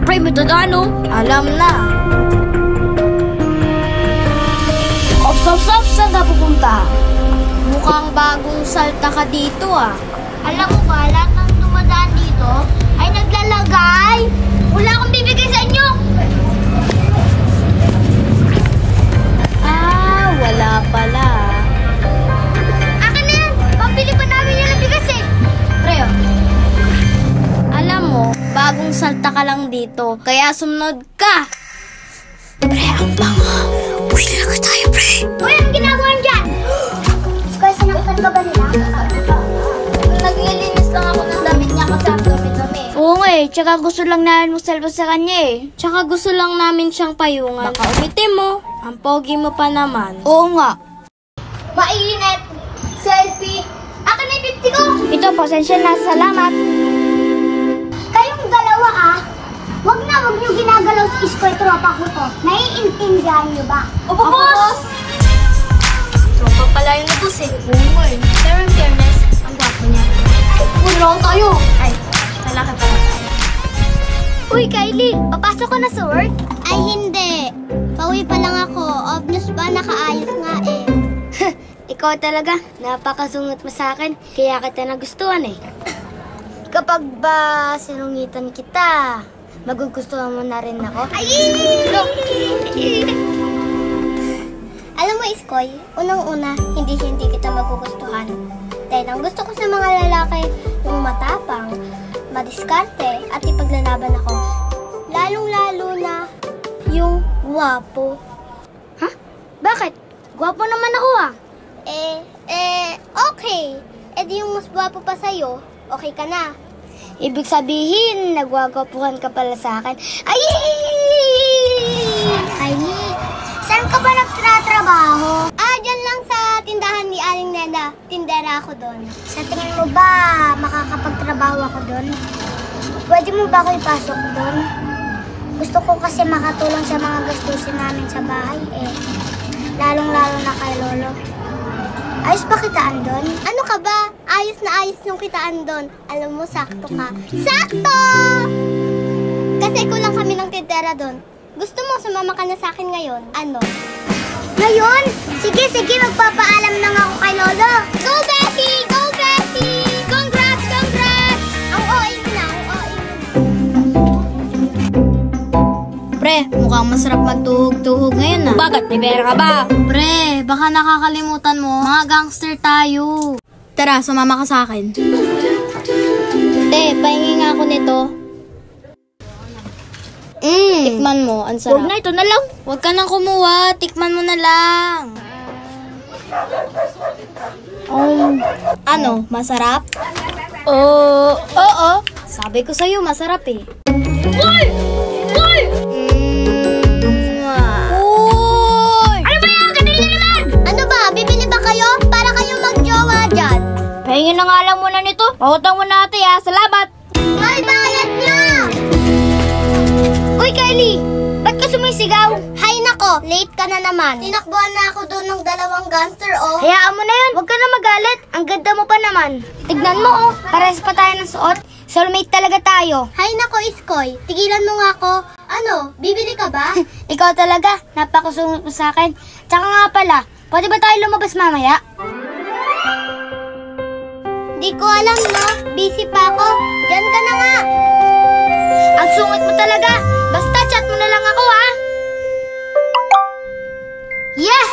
Pre, matadano? Alam na. Stop, saan ka pupunta? Mukhang bagong salta ka dito ah. Alam mo ba, lahat ng dumadaan dito ay naglalagay. Wala akong bibigay sa inyo. Wala pala. Akin na yan. Pambili pa namin yan ng bigas eh. Preo, alam mo, bagong salta ka lang dito, kaya sumunod ka. Pre, ang bango. Uy, talaga tayo, pre. Uy, anong ginagawa dyan? Iskoy, sinaktan ka ba nila? Naglilinis lang ako ng damit niya kasi ang dumi-dumi. Oo nga eh, tsaka gusto lang namin mo salvo sa kanya eh. Tsaka gusto lang namin siyang payungan. Baka umitin mo. Ang pogi mo pa naman. Oo nga. Mainit. Selfie. Akin na yung 50 ko. Ito, pasensya na, salamat. Kayong dalawa wag niyo ginagalaw si Iskoy, tropa ko to. Naiintindihan niyo ba? Opo, boss! Tropa pala yung nabus eh. Oo eh. Pero in fairness, ang gwapo niya. Ay, puro tayo. Ay, lalaki pala tayo. Uy, Kylie, papasok ka na sa work? Ay, hindi. Pauwi pa lang ako. Obvious ba, nakaayos nga eh. Ikaw talaga, napakasungot mo sa akin, kaya kita nagustuhan eh. Kapag ba sinungitan kita, magugustuhan mo na rin ako? Ay! Alam mo, Iskoy, unang-una, hindi kita magugustuhan. Dahil ang gusto ko sa mga lalaki, yung matapang, madiskarte, at ipaglalaban ako. Lalong-lalo na yung gwapo. Ha? Bakit? Gwapo naman ako ah. Okay. Di yung mas gwapo pa sa'yo, okay ka na. Ibig sabihin, nagwagwapuhan ka pala sa akin. Ay! Kylie, saan ka ba nagtratrabaho? Dyan lang sa tindahan ni Aling Nena. Tindera ako doon. Sa tingin mo ba makakapagtrabaho ako doon? Pwede mo ba ako ipasok doon? Gusto ko kasi makatulong sa mga gastusin namin sa bahay eh. Lalong-lalo na kay Lolo. Ayos ba kitaan doon? Ano ka ba? Ayos na ayos yung kitaan doon. Alam mo, sakto ka. Sakto! Kasi kulang kami ng tindera doon. Gusto mo sumama ka na sa akin ngayon? Ano? Ngayon? Sige, magpapaalam lang ako kay Lolo. Go, Becky! Go, Becky! Congrats! Ang OA mo na, Pre, mukhang masarap magtuhog-tuhog ngayon ah. Bakit? May pera ka ba? Pre, baka nakakalimutan mo, mga gangster tayo. Tara, sumama ka sa akin. Te, pahingi nga ako nito. Tikman mo, ang sarap. Huwag na, ito na lang. Huwag ka nang kumuha, tikman mo na lang. Ano, masarap? Oo. Sabi ko sa'yo, masarap eh. Uy! Ano ba yan? Kanina naman! Ano ba? Bibili ba kayo? Para kayong magjowa dyan. Pahingin na nga lang muna nito. Pautang mo na ate ha. Salamat! May bayad niya! Uy, Kylie! Ba't ka sumisigaw? Hay nako, late ka na naman. Tinakbuhan na ako doon ng dalawang gangster, oh. Hayaan mo na yun, huwag ka na magalit. Ang ganda mo pa naman. Tignan mo oh, pares pa tayo ng suot. Soulmate talaga tayo. Hay nako, Iskoy. Tigilan mo nga ako. Ano, bibili ka ba? Ikaw talaga, napakasungot mo sa akin. Tsaka nga pala, pwede ba tayo lumabas mamaya? Di ko alam, no? Busy pa ako. Diyan ka na nga. Ang sungit mo talaga. Basta chat mo na lang ako, ha? Yes!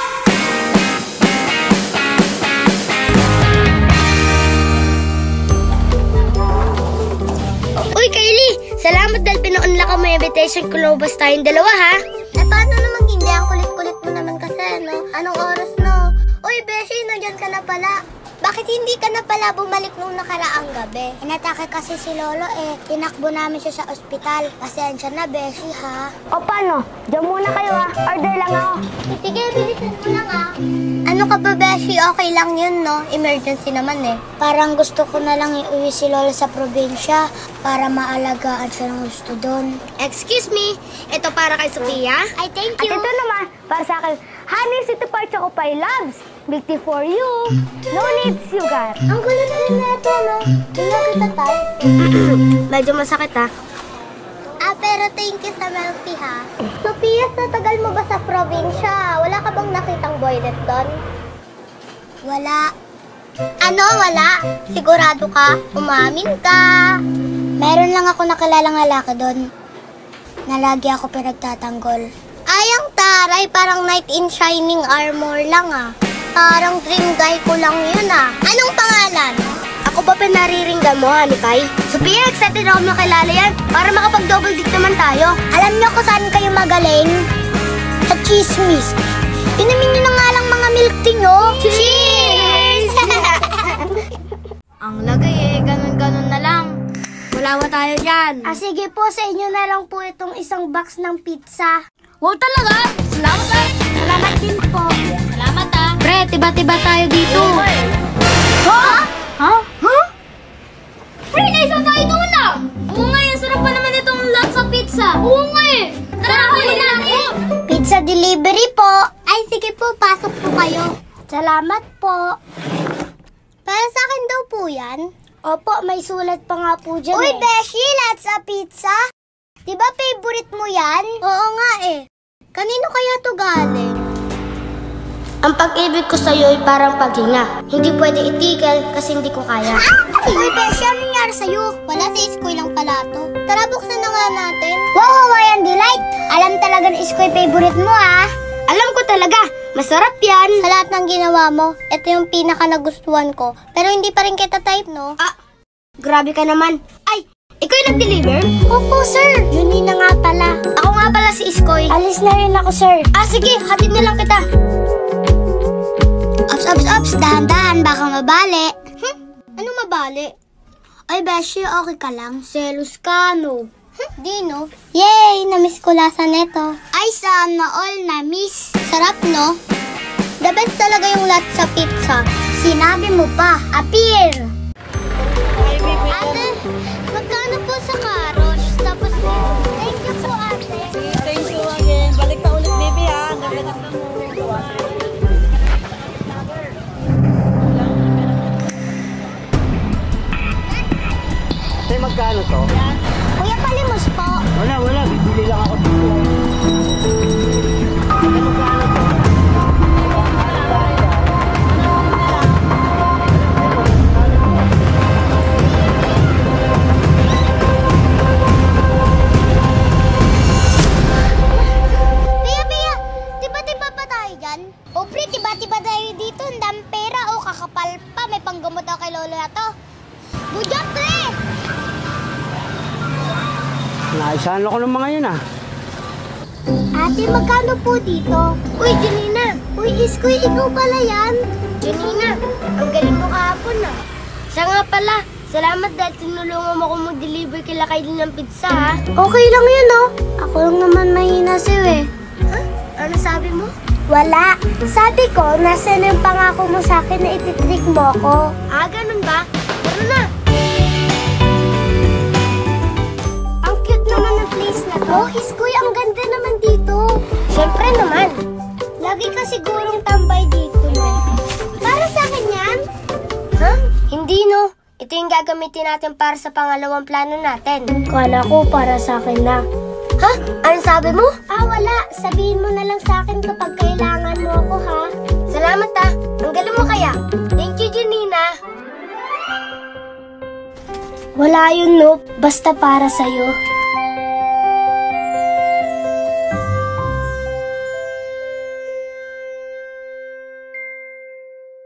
Uy, Kylie! Salamat dahil pinaunla ka mo yung invitation kung lumabas tayong dalawa, ha? Paano naman hindi? Ang kulit-kulit mo naman kasi, no? Anong oras, no? Uy, Beshi, nandiyan ka na pala. Bakit hindi ka na pala bumalik nung nakaraang gabi? Inatake kasi si Lolo tinakbo namin siya sa ospital. Pasensya na, Beshi, ha? O paano? Diyan muna kayo, ha? Order lang ako. Sige, bilisan mo lang, ha? Ano ka ba, Beshi? Okay lang yun, no? Emergency naman, eh. Parang gusto ko na lang iuwi si Lolo sa probinsya para maalagaan siya ng gusto doon. Excuse me, ito para kay Sophia. Ay, thank At you. ito naman, para sa akin, Honey City Park Choco Pie Loves. Milk tea for you. No need sugar. Ang gulo na rin natin, no? Tingnan kita tayo. Medyo masakit ha. Pero thank you sa milk tea, ha? Sophia, sa tagal mo ba sa probinsya? Wala ka bang nakitang boylet doon? Wala. Ano, wala? Sigurado ka? Umamin ka. Meron lang ako nakilalang lalaki doon. Na lagi ako pinagtatanggol. Ay, ang taray, parang knight in shining armor lang, ah. Parang dream guy ko lang yun, ah. Anong pangalan? Ako ba pinariringgan mo, Hanipay? Sophia, excited ako makilala yan para makapag-double date naman tayo. Alam niyo kung saan kayo magaling? Sa chismis. Inumin niyo na nga lang mga milk tea niyo. Cheers! Ang lagay ganun-ganun na lang. Wala tayo dyan. Sige po, sa inyo na lang po itong isang box ng pizza. Wow talaga? Salamat ah. Salamat din po. Salamat ah. Pre, tiba-tiba tayo dito. Ha? Ha? Pre, naisa tayo doon ah. Oo nga, sarap pa naman itong lot sa pizza. Oo nga eh. Tara, huli natin. Pizza delivery po. Ay, sige po, pasok po kayo. Salamat po. Para sa akin daw po yan. Opo, may sulat pa nga po dyan. Uy, Beshi, let's a pizza. Diba favorite mo yan? Oo nga eh. Kanino kaya to galing? Ang pag-ibig ko sa'yo ay parang paghinga. Hindi pwede itigil kasi hindi ko kaya. Uy, Beshi, ano nangyari sa'yo? Wala, sa iskoy lang pala to. Tara, buksan na nga natin. Wow, Hawaiian Delight! Alam talaga na iskoy favorite mo, ah. Alam ko talaga, masarap yan. Sa lahat ng ginawa mo, ito yung pinaka nagustuhan ko. Pero hindi pa rin kita type, no? Grabe ka naman. Ay, ikaw yung nag-deliver? Opo, sir. Yun na nga pala. Ako nga pala si Iskoy. Alis na rin ako, sir. Sige, hatid na lang kita. Ops, dahan-dahan, baka mabali. Ano mabali? Ay, Beshi, okay ka lang? Selos ka, no? Di, no? Yay! Namiss ko lasa neto. Ay, sana all na-miss. Sarap, no? The best talaga yung lot sa pizza. Sinabi mo pa. Appear! Ate, magkano po sa karos? Tapos, thank you po, ate. Thank you again. Balik ka ulit, baby, ha? Ganda mo. Ate, magkano to? Kuya, palimos po. Wala. Bibili lang ako dito. Ate, magkano to? Pia, tiba-tiba pa tayo dyan? O pre, tiba-tiba tayo dito. Ang dami pera o kakapal pa. May panggamot ako kay lolo na to. Budya, pre! Naisahan ako ng mga yun, ah. Ate, magkano po dito? Uy, Janina! Uy, Iskoy, ikaw pala yan? Janina, ang galing mo kahapon na. Siya nga pala, salamat dahil tinulungan mo ko mag-deliver kila Kylie ng pizza ha. Okay lang yun, oh. Ako lang naman mahina sa'yo, eh. Ano sabi mo? Wala. Sabi ko, nasa na yung pangako mo sa akin na ititrick mo ako. Ganun ba? Ano na? Ang cute naman ng place na to. Oh, Iskoy, ang ganda naman dito. Siyempre naman. Lagi ka sigurong tambay dito, no? Para sa akin yan? Hindi no. Ito yung gagamitin natin para sa pangalawang plano natin. Kala ko para sa akin na. Ano sabi mo? Wala. Sabihin mo na lang sa akin kapag kailangan mo ako, ha? Salamat ha. Ang galing mo kaya. Thank you, Janina. Wala yun, no? Basta para sa'yo.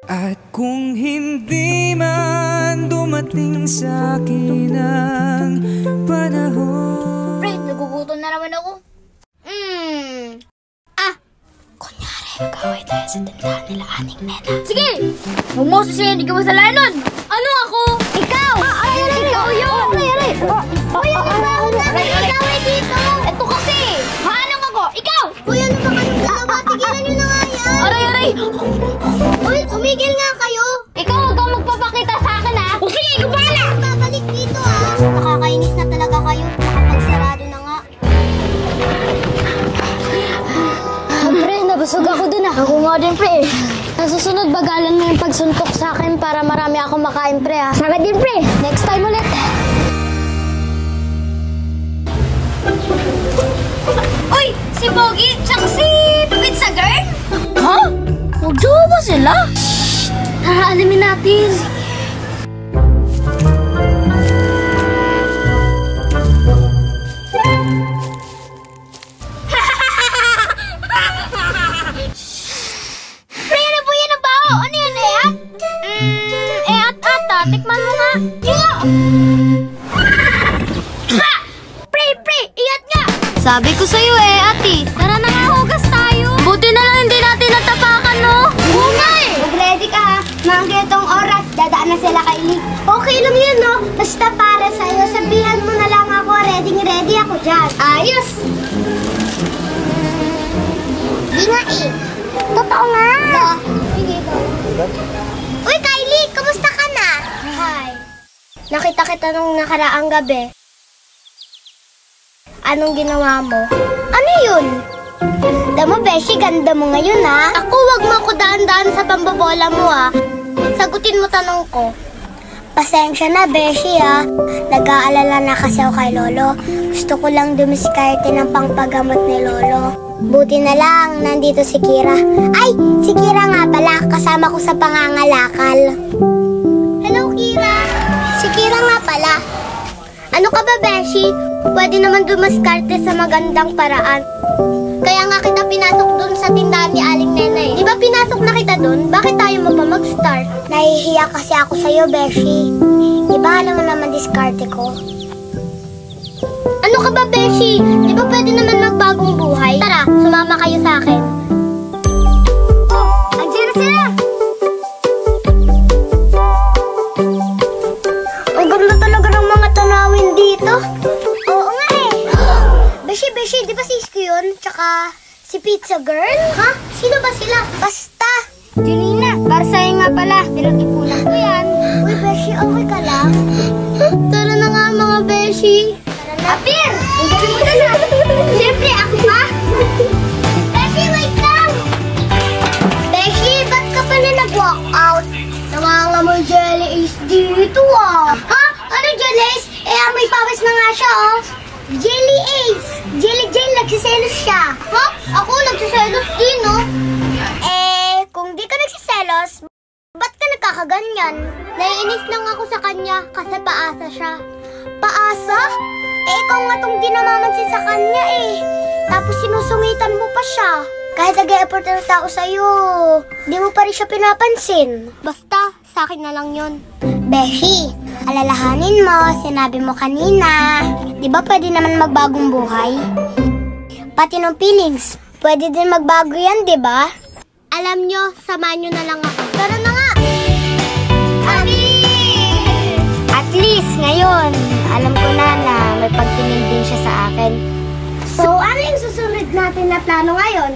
At kung hindi man dumating sa akin ang panahon. Pre, nagugutom na naman ako. Kunyari, nag-away tayo sa tindahan nila Aning Nena. Sige! Huwag mo sisihin, hindi ka masalanan nun. Ano ako? Ikaw! Ikaw yun! Uy, ano ba ako nag-away dito? Ito kasi! Maanong ako? Ikaw! Uy, ano ba kayong dalawa? Tigilan nyo na nga yan! Aray! Uy, tumigil nga kayo! Ikaw huwag kang magpapakita sa akin ha! O sige, ikaw bahala! Babalik dito, ha? Nakakainis na talaga kayo. Nakapagsarado na nga. Pre, nabusog ako dun ah. Ako nga din pre. Sa susunod, bagalan mo yung pagsuntok sa akin para marami ako makain, pre, ha? Saga din, pre. Next time ulit. Uy! Si Pogi! Tsaka si Pizza Girl! Ha? Magjowa ba sila? Tara, alamin natin. Pre, ano po yan ang bao? Ano yan, Eat? Eat-ata. Tikman mo nga. Pre, iyat nga! Sabi ko sa'yo ate. Tara na nga, hugas tayo. Buti na lang hindi natin natapakan, no? Oo nga eh. Mag-ready ka, ha? Mga ganitong oras, dadaan na sila kay Lee. Okay lang yun, no? Basta para sa'yo, sabihan mo na lang ako, ready ako dyan. Ayos! Di nga eh. Totoo nga. Sige, go. Uy, Kylie, kamusta ka na? Hi. Nakita kita nung nakaraang gabi. Anong ginawa mo? Ano yun? Damo, Beshi, ganda mo ngayon, ha? Ako, wag mo ako daan-daan sa pambobola mo, ha? Sagutin mo tanong ko. Pasensya na, Beshi, ha? Nag-aalala na kasi ako kay Lolo. Gusto ko lang dumiskarte ng pangpagamot ni Lolo. Buti na lang, nandito si Kira. Ay, si Kira nga pala, kasama ko sa pangangalakal. Hello, Kira. Si Kira nga pala. Ano ka ba, Beshi? Pwede naman dumaskarte sa magandang paraan. Kaya nga kita pinasok dun sa tindahan ni Aling Nena eh. Di ba pinasok na kita dun? Bakit tayo mo pa mag-start? Nahihiya kasi ako sa'yo, Beshi. Di ba alam mo naman diskarte ko? Ano ka ba, Beshi? Di ba pwede naman magbagong buhay? Tara, sumama kayo sa akin. Oh, andiyan na sila! Ang ganda talaga ng mga tanawin dito. Oo nga eh. Beshi, di ba si Isko yun? Tsaka si Pizza Girl? Ha? Sino ba sila? Basta. Junina, para sa'yo nga pala. Pinag-ipunan ko yan. Uy, Beshi, okay ka lang? Tara na nga mga Beshi. Tara na. Apir! Ang galing mo na na. Siyempre, ako pa. Beshi, wait lang. Beshi, ba't ka pala nag-walk out? Nangangamoy jelly ace dito ah. Ha? Ano jelly ace? May pawis na nga siya oh. Jelly ace! Jelly, nagsiselos siya. Ha? Ako nagsiselos din oh. Kung di ka nagsiselos, ba't ka nagkakaganyan? Naiinis lang ako sa kanya kasi paasa siya. Paasa? Ikaw nga tong di namamansin sa kanya eh. Tapos sinusungitan mo pa siya. Kahit nag-e-effort ng tao sa'yo, di mo pa rin siya pinapansin. Basta, sa akin na lang yun. Beshi, alalahanin mo, sinabi mo kanina. Di ba pwede naman magbagong buhay? Pati ng feelings, pwede din magbago yan, di ba? Alam nyo, samahan nyo na lang ako. Tara na nga! Abi! At least, ngayon, alam ko na may pagtingin din siya sa akin. So, ano yung susunod natin na plano ngayon?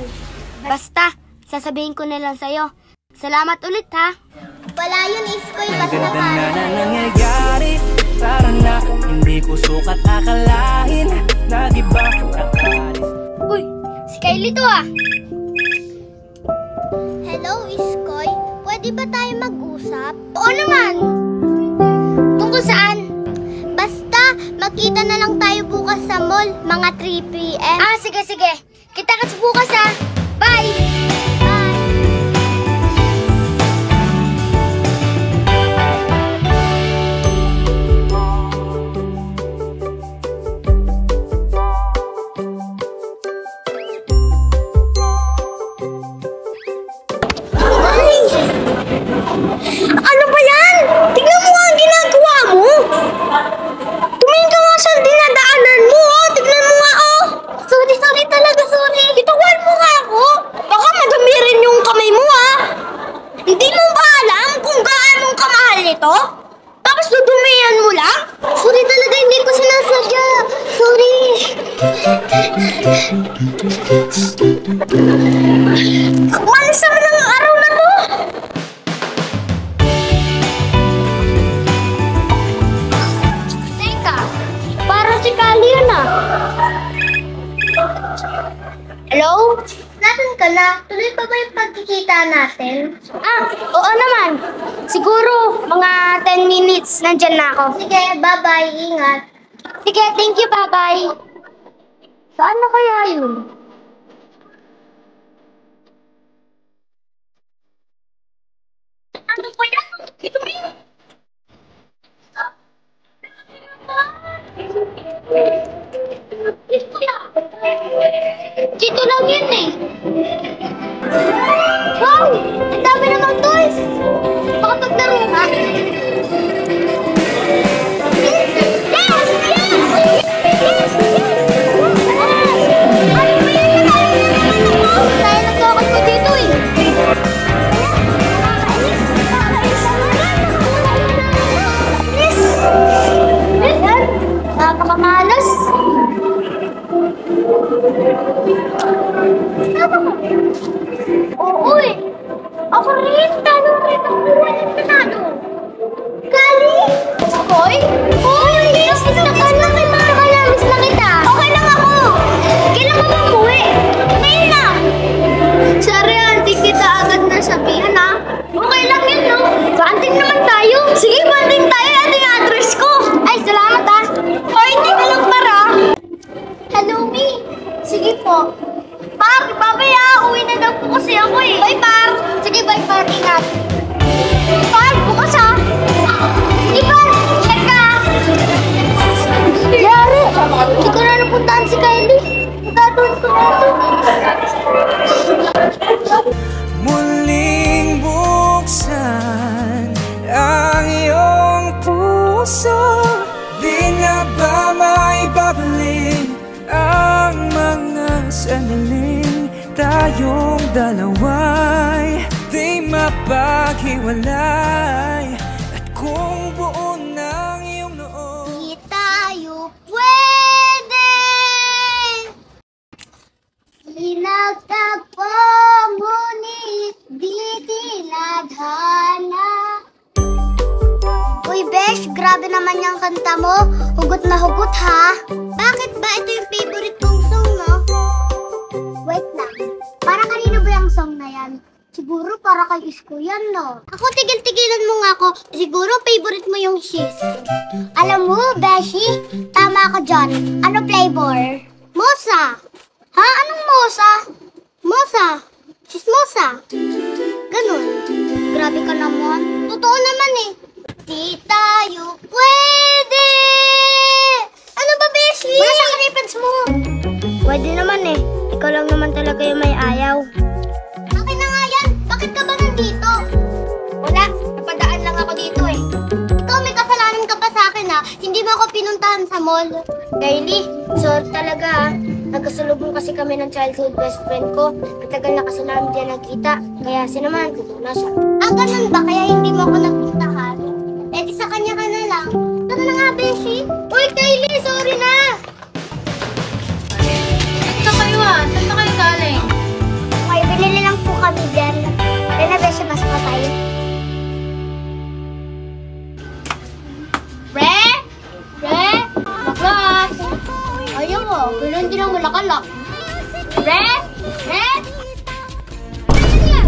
Basta, sasabihin ko na lang sa'yo. Salamat ulit, ha? Wala yun, Iskoy. Basta Ganda para na sa'yo. nangyayari. Para na hindi ko sukat akalain. Nag-iba, nakalis. Uy, si Kylie to, ah. Hello, Iskoy. Pwede ba tayo mag-usap? Oo naman. Tungkol saan? Basta, magkita na lang tayo bukas sa mall, mga 3 p.m. Ah, sige. Kita-kits bukas, ha? Bye! Bye! Ano ba yan? Tignan mo nga ang ginagawa mo! Tumingin ka nga sa dinadaanan mo, oh! Tignan mo nga, oh! Sorry talaga, sorry! Bitawan mo nga ako! Baka madumi rin yung kamay mo, ah! Hindi mo ba alam kung gaano kamahal nito? Tapos dudumihan mo lang? Sorry talaga, hindi ko sinasadya. Sorry. Malas naman ang araw na to! Teka, parang si Kali yun ah. Hello? Nasaan ka na. Tuloy pa ba yung pagkikita natin? Oo naman. Siguro, mga 10 minutes, nandyan na ako. Sige, bye-bye. Ingat. Sige, thank you, bye-bye. Saan na kaya yun? Ano po yan? Ito ba yun? Dito lang yun eh. Wow! Ang dami namang toys! Makapaglaro ka? Yes! Yes! Yes! Yes! Ano ba yun? Tayo nagkakot ko dito eh. Yes! Yan! Napakamalas! Oo eh. Ako rin. Talo rin ang buwan ng panalo. Kali? Hoy? Hoy! Miss na ka na kay Mama. Miss na kita. Okay lang ako. Kailan ka ba umuwi? Ngayon lang. Sorry, auntie. Kita agad na sabihan ha. Okay lang yun, no? Banding naman tayo. Sige, banding tayo. Ito yung address ko. Ay, salamat ha. Hoy, hindi ka lang para. Hello, Mi. Sige po. Par, babaya. Uwi na daw po kasi ako eh. Bye, Par. Sige, bye, Par. Ingat. Par, bukas ha. Sige, Par. Check ka. Yari. Hindi ko na napuntahan si Kylie. Magkatuon ko na ito. Muling buksan ang iyong puso. Di na ba maibabalik ang mga sanaling tayong dalawa'y di mapaghiwalay. At kung buo ng iyong loob, Di tayo pwede Pinagtagpo ngunit di tinadhana. Uy, Besh, grabe naman yung kanta mo. Hugot na hugot, ha? Bakit ba ito yung favorite kong song, no? Wait lang. Para kanino ba yung song na yan? Siguro para kay Isko yan, no? Ako, tigil-tigilan mo nga ako. Siguro favorite mo yung Shiz. Alam mo, Beshi, tama ka dyan. Ano flavor? Mosa. Ha? Anong mosa? Mosa. Chismosa. Ganun. Grabe ka naman. Totoo naman eh. Di tayo pwede! Ano ba, Beshi? Wala sa ribbons mo. Pwede naman eh. Ikaw lang naman talaga yung may ayaw. Akin na nga yan. Bakit ka ba nandito? Wala. Napadaan lang ako dito eh. Ikaw may kasalanan ka pa sa akin ha. Hindi mo ako pinuntahan sa mall. Kylie, sorry talaga ha. Nagkasalubong kasi kami ng childhood best friend ko. Matagal na kasi namin diyan nagkita. Kaya sinamahan ko muna siya. Ah, ganun ba? Kaya hindi mo ako nagpuntahan? Eh di sa kanya ka na lang. Tara na nga, Beshi. Uy, Kylie, sorry na. Saan kayo ah? Saan na kayo galing? Okay, binili lang po kami dyan. Kaya na, Beshi, pasok pa tayo. Pre? Pre? Baklas? Ayaw mo, ganun din ang malakalak. Pre? Pre? Ano yan?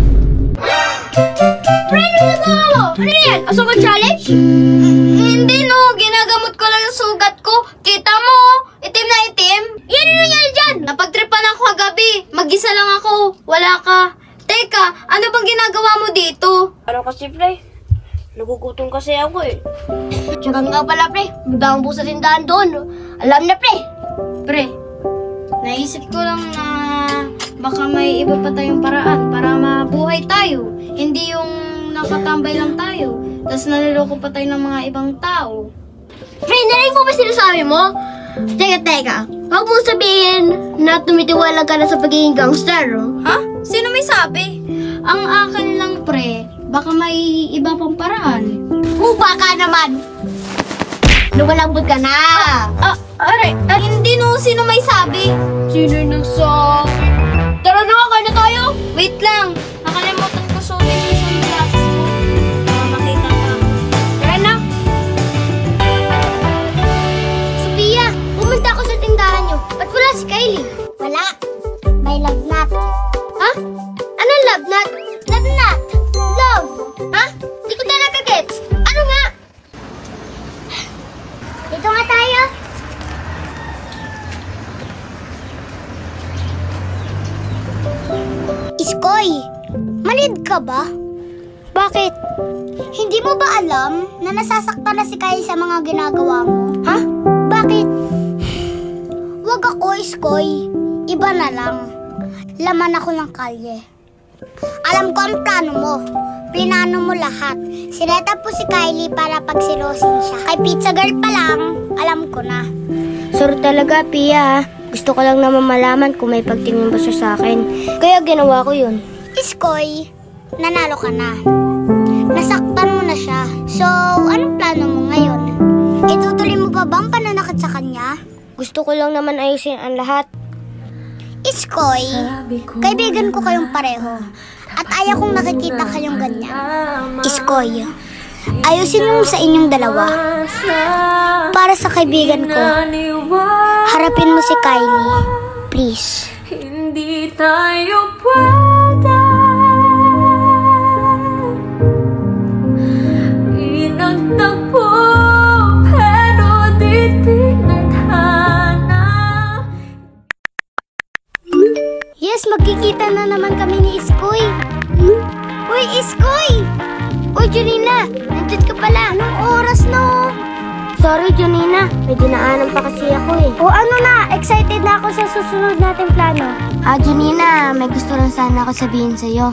Pre, ano nagawa mo? Ano yan? Asugat challenge? Hindi no, ginagamot ko lang yung sugat ko. Kita mo, itim na itim. Yan ang nangyari dyan. Napagtripan ako kagabi. Mag-isa lang ako. Wala ka. Teka, ano bang ginagawa mo dito? Ano kasi, pre? Nagugutom kasi ako eh. Tsaka nga pala, pre. Magdamang po sa tindahan doon. Alam na, pre. Pre, naisip ko lang na baka may iba pa tayong paraan para mabuhay tayo. Hindi yung nakatambay lang tayo. Tapos naliloko pa tayo ng mga ibang tao. Pre, narinig mo ba sinasabi mo? Teka. Huwag mo sabihin na tumitiwala ka na sa pagiging gangster, oh. Ha? Sino may sabi? Ang akin lang, pre, baka may iba pang paraan. Baka naman. Lumalambot ka na. Hindi no, sino may sabi? Sino nagsabi? Tara na, kaya na tayo. Wait lang, nakalimutan ko suotin yung sunglasses mo. Para makita ka. Tara na. Sophia, pumunta ako sa tindahan niyo. Ba't wala si Kylie? Wala. May lagnat. Ha? Dito nga tayo. Iskoy, manid ka ba? Bakit? Hindi mo ba alam na nasasaktan na si Kylie sa mga ginagawa mo? Ha? Bakit? Wag ako, Iskoy. Iba na lang. Laman ako ng kalye. Alam ko ang plano mo. Pinano mo lahat. Sineta po si Kylie para pagsilosin siya. Kay pizza girl pa lang, alam ko na. Sorry talaga, Pia. Gusto ko lang naman malaman kung may pagtingin ba siya sa akin. Kaya ginawa ko yun. Iskoy, nanalo ka na. Nasaktan mo na siya. So, anong plano mo ngayon? Itutuloy mo pa ba ang pananakit sa kanya? Gusto ko lang naman ayusin ang lahat. Iskoy, kaibigan ko kayong pareho. At ayaw kong nakikita kayong ganyan. Iskoy, ayusin mo sa inyong dalawa. Para sa kaibigan ko, harapin mo si Kylie. Please. Hindi tayo pwede inagtagpo, pero di tinadhana. Yes, magkikita na naman kami ni Iskoy. Uy, Iskoy! Uy, Junina, nandyan ka pala. Anong oras no? Sorry, Junina. May dinaanan pa kasi ako eh. O ano na, excited na ako sa susunod nating plano. Junina, may gusto lang sana ako sabihin sa'yo.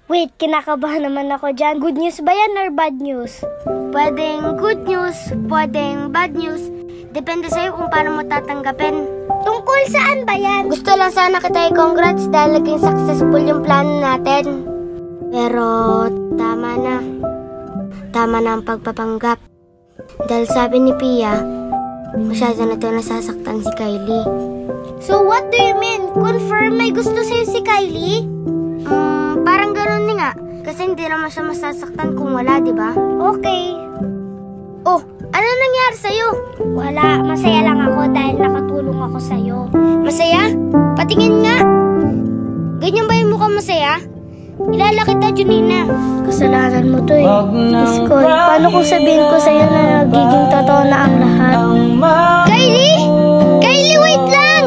Wait, kinakabahan naman ako dyan. Good news ba yan or bad news? Pwedeng good news, pwedeng bad news. Depende sa'yo kung paano mo tatanggapin. Tungkol saan ba yan? Gusto lang sana kita i-congrats dahil naging successful yung plano natin. Pero tama na. Tama na ang pagpapanggap. Dahil sabi ni Pia, masyado na ito nasasaktan si Kylie. So what do you mean? Confirm may gusto sa'yo si Kylie? Parang ganun nga. Kasi hindi naman siya masasaktan kung wala, di ba? Okay. Oh, ano nangyari sa'yo? Wala, masaya lang ako dahil nakatulong ako sa'yo. Masaya? Patingin nga. Ganyan ba yung mukha masaya? Kilala kita, Junina. Kasalanan mo to eh. Iskoy, paano kung sabihin ko sa'yo na nagiging totoo na ang lahat? Kylie! Kylie, wait lang!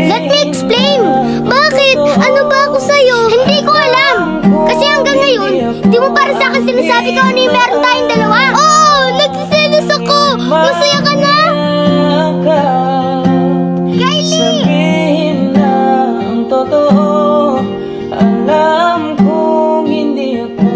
Let me explain! Bakit? Ano ba ako sa'yo? Hindi ko alam! Kasi hanggang ngayon, di mo para sa akin sinasabi ko ano yung meron tayong dalawa. Oh! Nagsiselos ako! Masaya ka na? Kylie! Sabihin na ang totoo. Alam kong hindi ako.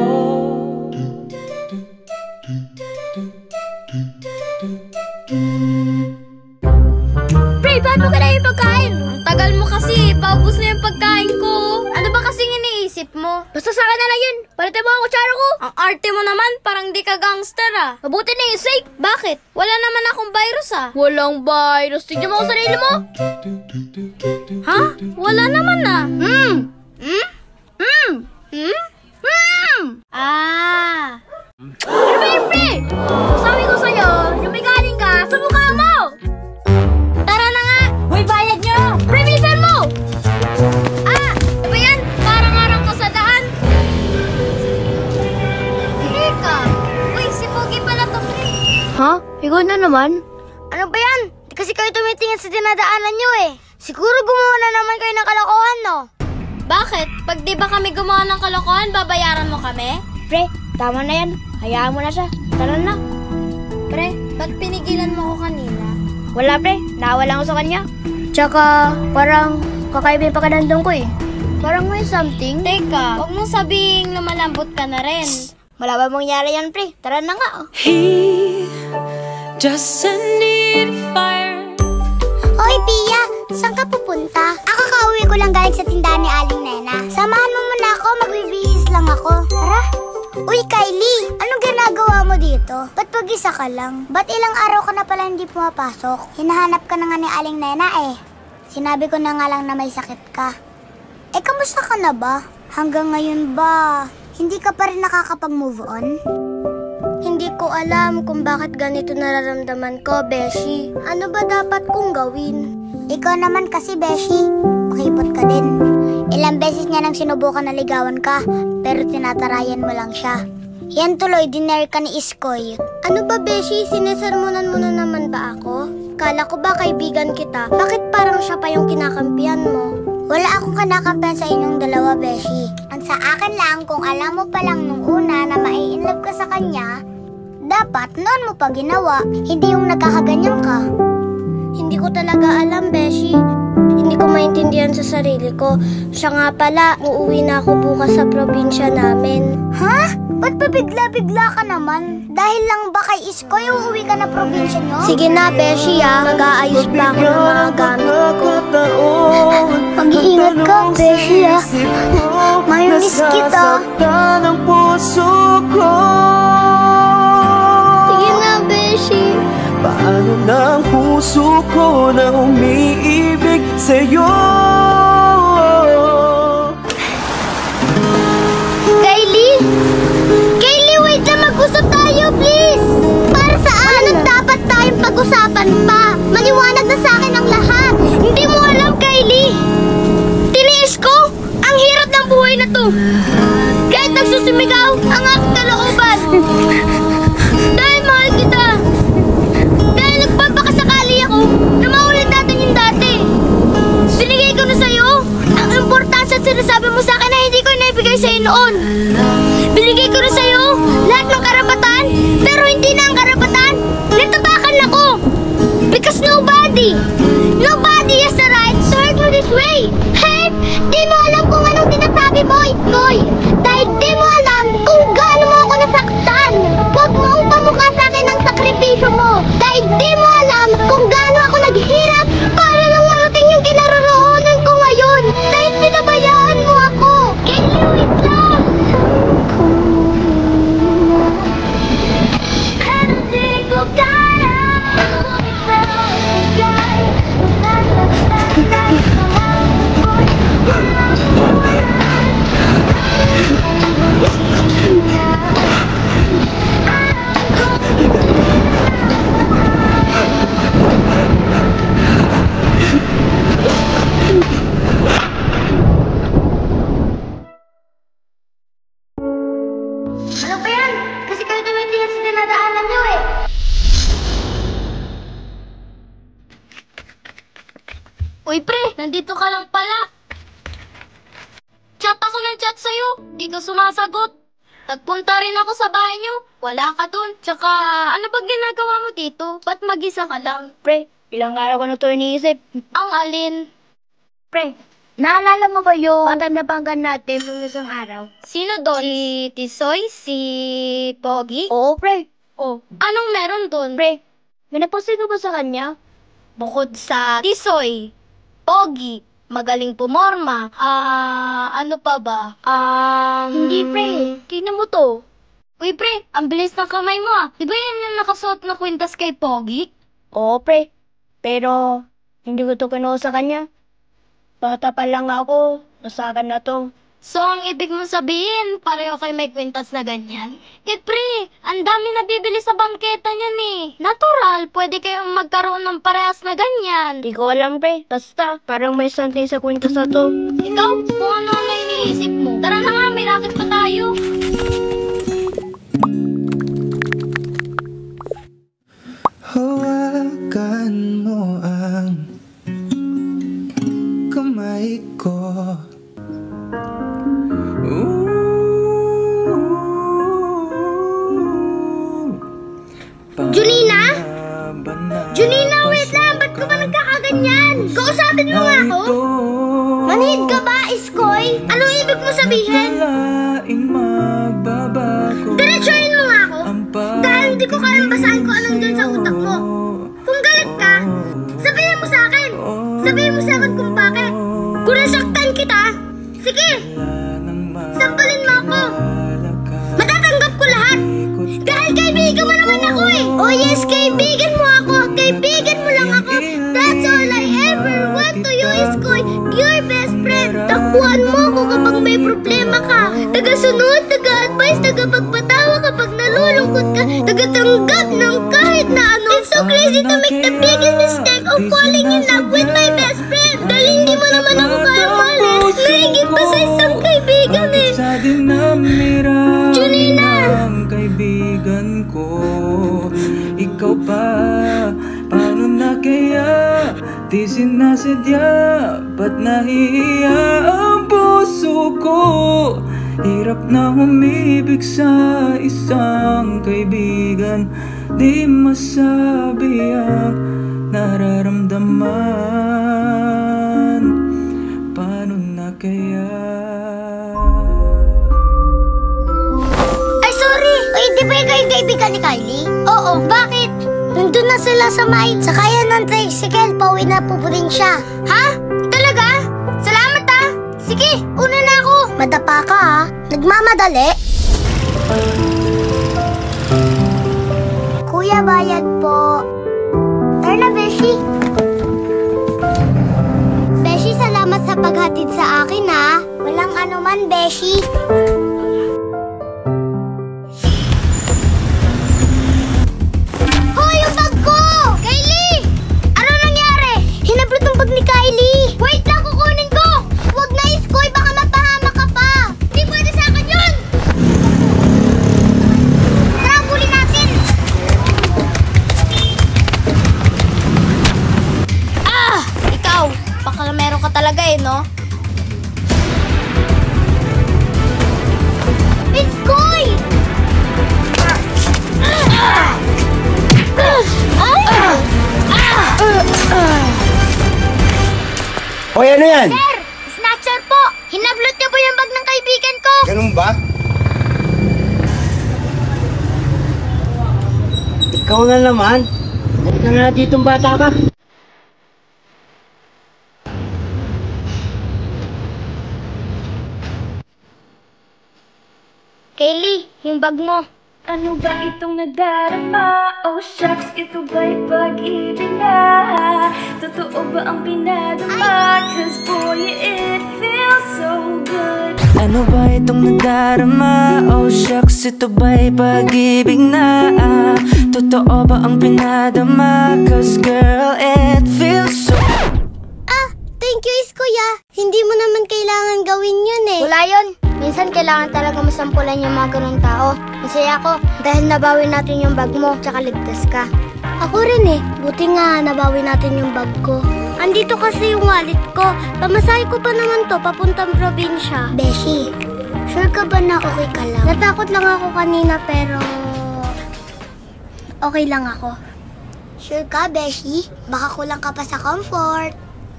Pre, paano ka na yung pagkain? Ang tagal mo kasi, paubos na yung pagkain ko. Ano ba kasing iniisip mo? Basta sa akin na lang yun. Palitin mo ang kutsara ko. Ang arte mo naman, parang di ka gangster ah. Mabuti na yung sake. Bakit? Wala naman akong virus ah. Walang virus. Tignan mo ang sarili mo. Ha? Wala naman ah. Ano ba yun, pre? Sabi ko sa'yo, yung may galing ka sa mukha mo. Tara na nga. Uy, bayad nyo! Pre, bilisan mo! Ano ba yan? Parang harang ka sa daan. Teka. Uy, si Pogi pala to. Ha? Ikaw na naman? Ano ba yan? Di kasi kayo tumitingin sa dinadaanan nyo eh. Siguro gumawa na naman kayo ng kalokohan, no? Bakit? Pag di ba kami gumawa ng kalokohan, babayaran mo kami? Pre, tama na yan. Hayaan mo na siya. Tara na. Pre, ba't pinigilan mo ako kanina? Wala pre, nawala ako sa kanya. Tsaka, parang kakaiba yung pagkadandong ko eh. Parang may something. Teka, huwag mong sabihing lumalambot ka na rin. Wala ba mangyari yan pre? Tara na nga oh. He just need fire. Hoy Pia, saan ka pupunta? Ako kauwi ko lang galing sa tindahan ni Aling Nena. Samahan mo muna ako, magbibihis lang ako. Tara. Uy Kylie, anong ginagawa mo dito? Ba't pag-isa ka lang? Ba't ilang araw ka na pala hindi pumapasok? Hinahanap ka na nga ni Aling Nena eh. Sinabi ko na nga lang na may sakit ka. Eh, kamusta ka na ba? Hanggang ngayon ba, hindi ka pa rin nakakapag-move on? Hindi ko alam kung bakit ganito nararamdaman ko, Beshi. Ano ba dapat kong gawin? Ikaw naman kasi, Beshi. Pakipot ka din. Ilang beses niya nang sinubukan na ligawan ka, pero tinatarayan mo lang siya. Yan tuloy, diner ka ni Iskoy. Ano ba, Beshi? Sinesermonan mo na naman ba ako? Kala ko ba kaibigan kita? Bakit parang siya pa yung kinakampihan mo? Wala akong kinakampihan sa inyong dalawa, Beshi. Ang sa akin lang, kung alam mo pa lang nung una na mai-inlove ka sa kanya, dapat noon mo pa ginawa, hindi yung nagkakaganyan ka. Hindi ko talaga alam, Beshi. Hindi ko maintindihan sa sarili ko. Siya nga pala, uuwi na ako bukas sa probinsya namin. Ha? Ba't pa bigla-bigla ka naman? Dahil lang ba kay Iskoy uuwi ka na probinsya nyo? Sige na, Beshi mag-aayos pa ako ng mga gamit ko. Mag-iingat ka, Beshi Mayroon-miss kita. Ang puso ko. Sige na, Beshi. Paano na ang puso ko na umiibig sa'yo? Kylie! Kylie, wait lang, mag-usap tayo, please! Para saan? Ano dapat tayong pag-usapan pa? Maliwanag na sa akin ang lahat! Hindi mo alam, Kylie! Tiniis ko ang hirap ng buhay na to! Kahit nagsusumigaw ang aking kalooban! Dahil mahal kita! Dahil nagpapakasakali ako na maulit natin yung dati! Binigay ko na sa'yo ang importansya at sinasabi mo sa akin na hindi ko naibigay sa'yo noon! Binigay ko na sa'yo lahat ng karapatan, pero hindi na ang karapatan. Natapakan ako! Because nobody has the right to hurt you this way! Hey! Di mo alam kung anong sinasabi mo, Iskoy! Dahil di mo alam kung gaano mo ako nasaktan! Huwag mo upamukha sa akin ang sakripisyo mo! Dahil di mo alam kung gaano ako naghirap para lang marating yung kinaroroonan ko ngayon! Dahil pinabayaan mo ako! Kailan lang! Ano ba yan? Kasi kayo tumitingin sa dinadaanan nyo eh. Uy, pre, nandito ka lang pala. Chat ako ng chat sa'yo. Di ka sumasagot. Nagpunta rin ako sa bahay niyo. Wala ka dun. Tsaka, ano ba ginagawa mo dito? Ba't mag-isa ka lang? Pre, ilang araw ko na ito iniisip. Ang alin? Pre, naalala mo ba yung nabangan natin nung isang araw? Sino doon? Si Tisoy? Si Pogi? Oo, pre. Oh, anong meron doon? Pre, may naposin ko ba sa kanya? Bukod sa Tisoy, Pogi, magaling pumorma, ano pa ba? Hindi, pre. Tingnan mo to. Uy, pre, ang bilis ng kamay mo ah. Di ba yan yung nakasuot na kwintas kay Pogi? Oo, pre. Pero, hindi ko ito kinuha sa kanya. Bata pa lang ako. Nasakan na to. So, ang ibig mong sabihin, pareho kayo may kwintas na ganyan? Eh, pre, ang dami nabibili sa bangketa niyan eh. Natural, pwede kayong magkaroon ng parehas na ganyan. Hindi ko alam, pre. Basta, parang may something sa kwento sa to. Ikaw, kung ano na iniisip mo. Tara na nga, may racket pa tayo. Hawakan mo ang kamay ko. Junina? Junina, wait lang! Ba't ka ba nagkakaganyan? Kausapin mo nga ako? Manhid ka ba, Iskoy? Anong ibig mo sabihin? Diretsuhin mo nga ako? Dahil hindi ko kayang basahin kung anong dyan sa utak mo. Kung galit ka, sabihin mo sa akin. Sabihin mo sa akin kung bakit. Kung nasaktan kita, sige, sampalin mo ako. Matatanggap ko lahat. Dahil kaibigan mo naman ako eh. Oh yes, kaibigan mo ako. Kaibigan mo lang ako. That's all I ever want to you, Iskoy. Your best friend. Takbuhan mo ako kapag may problema ka. Tagasunod, taga-advise, tagapagpatawa kapag nalulungkot ka. Tagatanggap ng kahit na ano. It's so crazy to make the biggest mistake of falling in love with my best friend. Dahil hindi mo naman ako kaya mahalin. Mahigit pa sa isang kaibigan eh. Junina! Di sinasadya, ba't nahihiya ang puso ko? Hirap na umibig sa isang kaibigan, di masabi ang nararamdaman. Paano na kaya? Ay, sorry! Uy, di ba ikaw yung kaibigan ni Kylie? Oo, bakit? Nandun na sila sa may sakayan ng tricycle, pauwi na po siya. Ha? Talaga? Salamat ah! Sige, una na ako! Madapa ka ha? Nagmamadali? Kuya, bayad po. Tara na, Beshi. Beshi, salamat sa paghatid sa akin ha. Walang anuman, Beshi. Hoy, yung bag ko! Kylie! Ano nangyari? Hinablot ang bag ni Kylie. Wait lang, kukunin ko! Huwag na, Iskoy, baka mapahama ka pa. Di pwede sa akin yun! Tara, huli natin! Ah! Ikaw, baka meron ka talaga eh, no? Iskoy! Hoy, ano yan? Sir! Snatcher po! Hinablot niyo po yung bag ng kaibigan ko! Ganun ba? Ikaw na naman. Huwag na nga ditong bata ka. Kylie, yung bag mo. Ano ba itong nadarama? Oh shucks, ito ba'y pag-ibig na? Totoo ba ang pinadama? Cause boy, it feels so good. Ano ba itong nadarama? Oh shucks, ito ba'y pag-ibig na? Totoo ba ang pinadama? Cause girl, it feels so... Thank you, Iskoy. Hindi mo naman kailangan gawin yun eh. Wala yun. Minsan kailangan talaga masampulan yung mga ganun tao. Masaya ako dahil nabawi natin yung bag mo tsaka ligtas ka. Ako rin eh. Buti nga nabawi natin yung bag ko. Andito kasi yung wallet ko. Pamasahe ko pa naman to papuntang probinsya. Beshi, sure ka ba na okay ka lang? Natakot lang ako kanina pero okay lang ako. Sure ka, Beshi? Baka kulang ka pa sa comfort.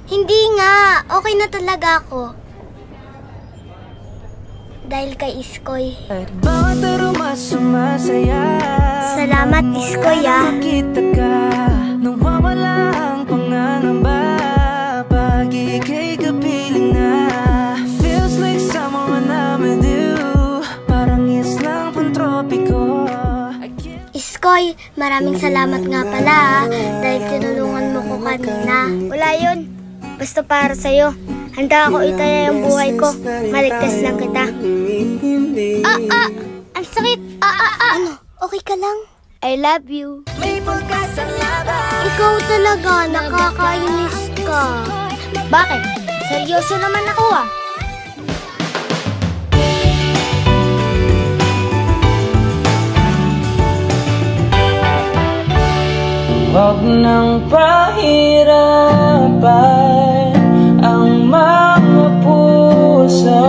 Hindi nga. Okay na talaga ako. Dahil kay Iskoy. Bawat aroma sumasaya. Salamat, Iskoy Nakita ka nung wawala ang pangangamba. Pag ika'y kapiling na, feels like summer when I'm with you. Parang islang pantropiko. Iskoy, maraming salamat nga pala dahil tinulungan mo ko kanina. Wala yun. Basta para sa'yo. Handa ako itaya yung buhay ko. Maligtas lang kita. Ang sakit. Ano? Okay ka lang? I love you. May pagkasang laban. Ikaw talaga, nakakainis ka. Bakit? Seryoso naman ako ah. Huwag nang pahirapan ang mga puso.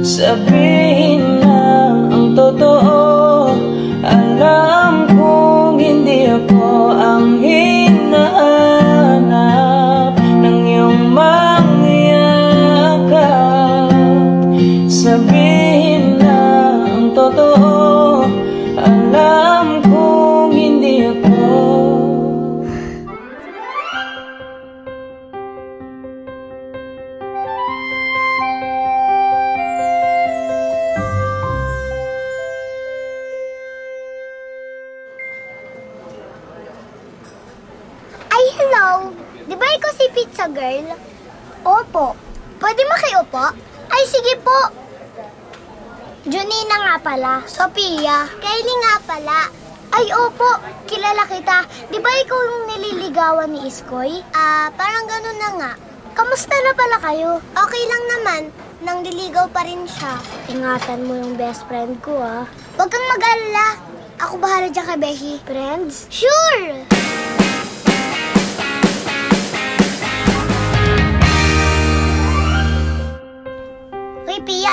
Sabihin na ang totoo. Alam kong hindi ako ang hinahanap ng iyong mga yakap. Sabihin na ang totoo. Alam kong hindi ako. Ay, hello. Di ba ikaw si Pizza Girl? Opo. Pwede makiupo? Ay, sige po. Junina nga pala. Sophia. Kylie nga pala. Ay, opo. Kilala kita. Di ba ikaw yung nililigawan ni Iskoy? Parang ganun na nga. Kamusta na pala kayo? Okay lang naman. Nang diligaw pa rin siya. Ingatan mo yung best friend ko, Huwag kang mag-alala. Ako bahala dyan kay Beshi. Friends? Sure!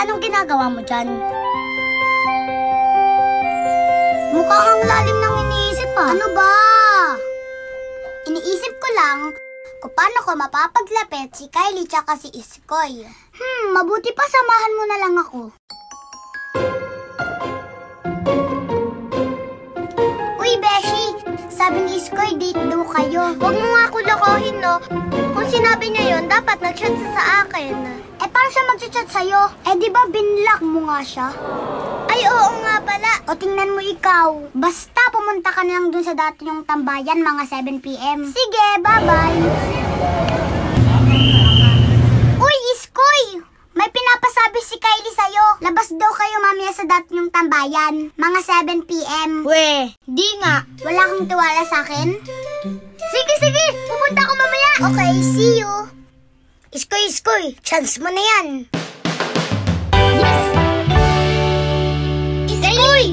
anong ginagawa mo dyan? Mukha kang lalim ng iniisip ah. Ano ba? Iniisip ko lang kung paano ko mapapaglapit si Kylie tsaka si Iskoy. Mabuti pa samahan mo na lang ako. Uy, Beshi! Sabi ni Iskoy, date daw kayo. Huwag mo nga ako lokohin, no? Kung sinabi niya yun, dapat nag-chat siya sa akin. Eh, paano siya mag-chat sa'yo? Eh, di ba binlock mo nga siya? Ay, oo nga pala. O, tingnan mo ikaw. Basta pumunta ka na lang dun sa dati yung tambayan, mga 7 PM. Sige, bye-bye. Uy, Iskoy! May pinapasabi si Kylie sa'yo. Labas daw kayo mamaya sa dati yung tambayan, mga 7 PM. Weh, di nga. Wala kang tiwala sa akin? Sige, pupunta ako mamaya. Okay, see you. Iskoy, chance mo na yan. Yes! Iskoy!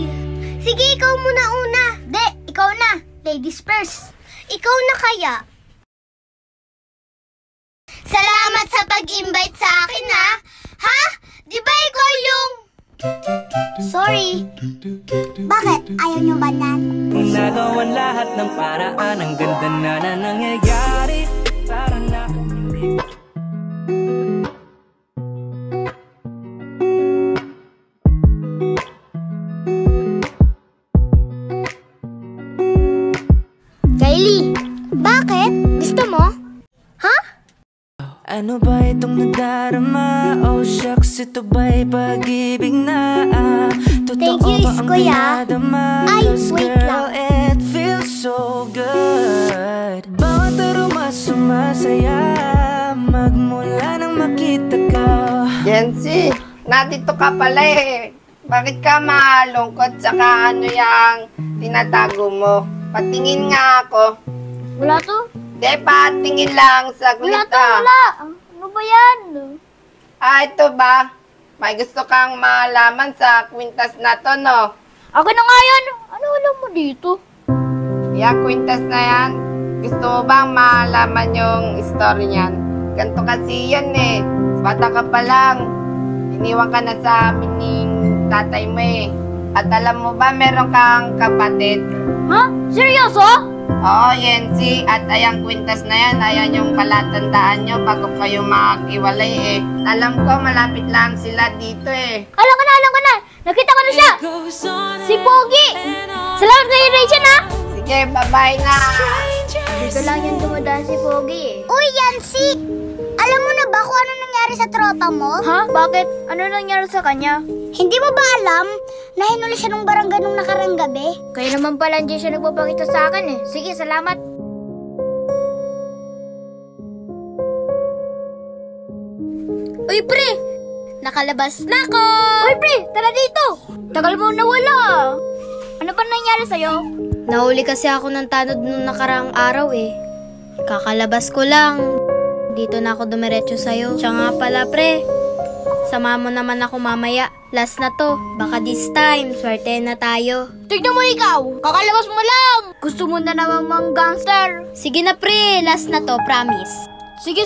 Sige, ikaw muna una. De, ikaw na. Ladies first. Ikaw na kaya. Salamat sa pag-invite sa akin, ha? Ha? Di ba ikaw yung... Sorry. Bakit? Ayaw nyo ba nan? Nagawan lahat ng paraan. Ang ganda na nangyayari. Para na Kylie, bakit? Gusto mo? Ha? ano ba itong nadarama? Oh shucks, ito ba'y pag-ibig na? Thank you, Totoo ba ang Iskoy, pinadama? Ay, Cause wait girl, lang. it feels so good. Bawat aroma sumasaya magmula nang makita ka. Jency, nandito ka pala eh. Bakit ka malungkot? Saka ano yung tinatago mo? Patingin nga ako. Wala to. Di, patingin lang. Saglit Wala to, wala. Ano ba yan? Ito ba? May gusto kang malaman sa kwintas na to, no? Akin na nga yan. Ano alam mo dito? Yung kwintas na yan, gusto mo bang malaman yung story niyan? Ganto kasi yan eh. Bata ka pa lang. Iniwan ka na sa amin ni tatay mo eh. At alam mo ba, meron kang kapatid? Ha? Seryoso? Oo, Yensi. At ayang kwintas na yan, ayan yung palatandaan nyo bago kayo maghiwalay eh. Alam ko, malapit lang sila dito eh. Alam ko na. Nakita ko na siya. Si Pogi. Salamat kay Rachel, ha? Sige, bye-bye na. Dito lang yan dumadaan si Pogi, eh. Uy, Yancy! Alam mo na ba kung ano nangyari sa tropa mo? Ha? Bakit? Ano nangyari sa kanya? Hindi mo ba alam na hinuli siya nung barangay nung nakarang gabi? Kaya naman pala hindi siya nagpapakita sa akin, eh. Sige, salamat. Uy, pre! Nakalabas na ako! Uy, pre! Tara dito! Tagal mo nawala. Ano pa nangyari sa'yo? Nahuli kasi ako ng tanod nung nakaraang araw, eh. Kakalabas ko lang. Dito na ako dumiretso sa'yo. Siya nga pala, pre. Sama mo naman ako mamaya. Last na to. Baka this time, swerte na tayo. Tignan mo ikaw! Kakalabas mo lang! Gusto mo na naman mang gangster. Sige na, pre. Last na to, promise. Sige.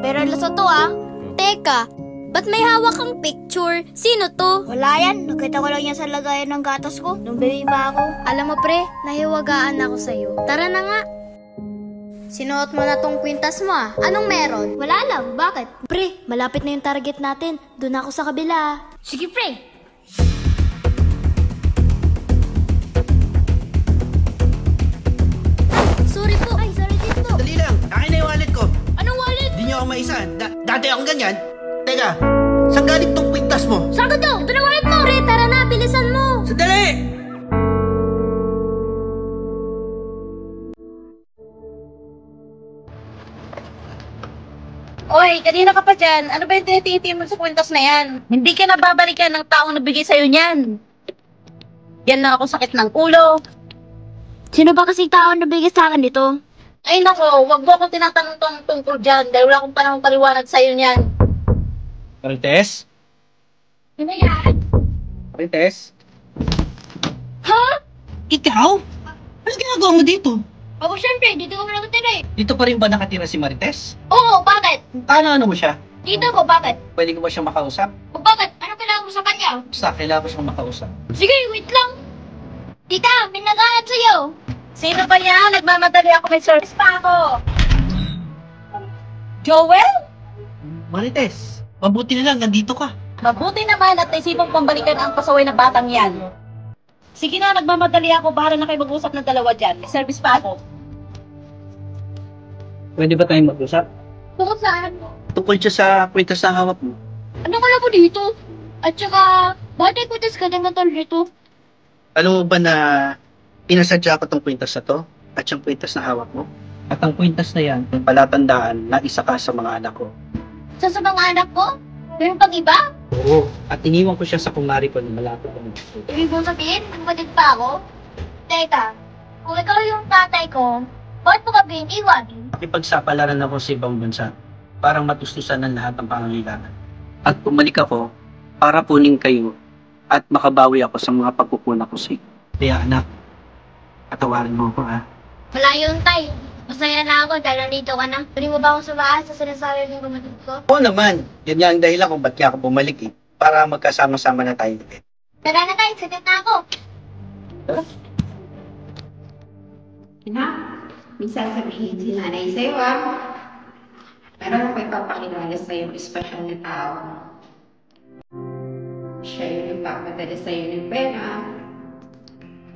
Pero last na to, ah. Teka, ba't may hawak kang picture? Sino to? Wala yan. Nakita ko lang yan sa lagayan ng gatas ko. Nung baby pa ako. Alam mo, pre, nahiwagaan ako sa'yo. Tara na nga. Sinuot mo na tong kwintas mo, ah. Anong meron? Wala lang. Bakit? Pre, malapit na yung target natin. Doon ako sa kabila. Sige, pre. Sorry po. Ay, sorry din po. Dali lang, akin na yung wallet ko. Anong wallet? Di niyo ako maisa. Dati akong ganyan. Teka, saan galing tong kwintas mo? Saan ka to? Ito na wallet mo. Pre, tara na. Bilisan mo. Sandali! Oy, kanina ka pa dyan. Ano ba yung tinititi mo sa kwintas na yan? Hindi ka nababalikan ng taong nabigay sa'yo niyan. Yan na ako sakit ng ulo. Sino ba kasi tao na bigay sa akin dito? Ay nako, wag mo akong tinatanong tungkol dyan dahil wala akong panahon paliwanag sa'yo niyan. Marites? Ano yan? Marites? Ha? Ikaw? Ano ginagawa mo dito? Ako syempre, dito ko nakatira, eh. Dito pa rin ba nakatira si Marites? Oo, bakit? Ano mo siya? Dito ko, bakit? Pwede ko ba siya makausap? O bakit? Ano mo sa kanya? Basta, kailangan ko siyang makausap. Sige, wait lang. Tita, may naghahanap sa'yo. Sino ba yan? Nagmamadali ako, may service pa ako. Joel? Marites, mabuti na lang, nandito ka. Mabuti naman at naisipang pambalikan ang pasaway na batang yan. Sige na, nagmamadali ako. Bahala na kayo mag-usap ng dalawa dyan. May service pa ako. Pwede ba tayong mag-usap? Tungkol saan? Tungkol siya sa kwintas na hawak mo. Anong alam mo dito? At saka, bakit kutas ka ng ganito dito? Alam mo ba na pinasadya ko tong kwintas na to? At yung kwintas na hawak mo? At ang kwintas na yan, palatandaan na isa ka sa mga anak ko. Sa mga anak ko? Meron pag iba? Oo. At iniwan ko siya sa kumari ko na malapit ko. Ibig mong sabihin, kapatid pa ako? Teka, kung ikaw yung tatay ko, bakit mo kami iniwan? Nakipagsapalaran ako sa ibang bansa. Parang matustusan ng lahat ng pangangailangan. At bumalik ako para punin kayo at makabawi ako sa mga pagkukuna ko sa iyo. Kaya anak, patawarin mo ako ha. Wala yun, tay. Masaya na ako dahil nandito ka na. Pwede mo ba akong sumaan sa sinasabi ng kapatid ko? Oo naman. Yan nga ang dahilan kung ba't kaya ako bumalik eh. Para magkasama-sama na tayo ulit. Tara na tayo, sagat na ako. Anak, minsan sabihin si nanay sa'yo Meron ako ipapakilala sa'yo espesyal na tao. Siya yung nagpapadala sa'yo ng pera.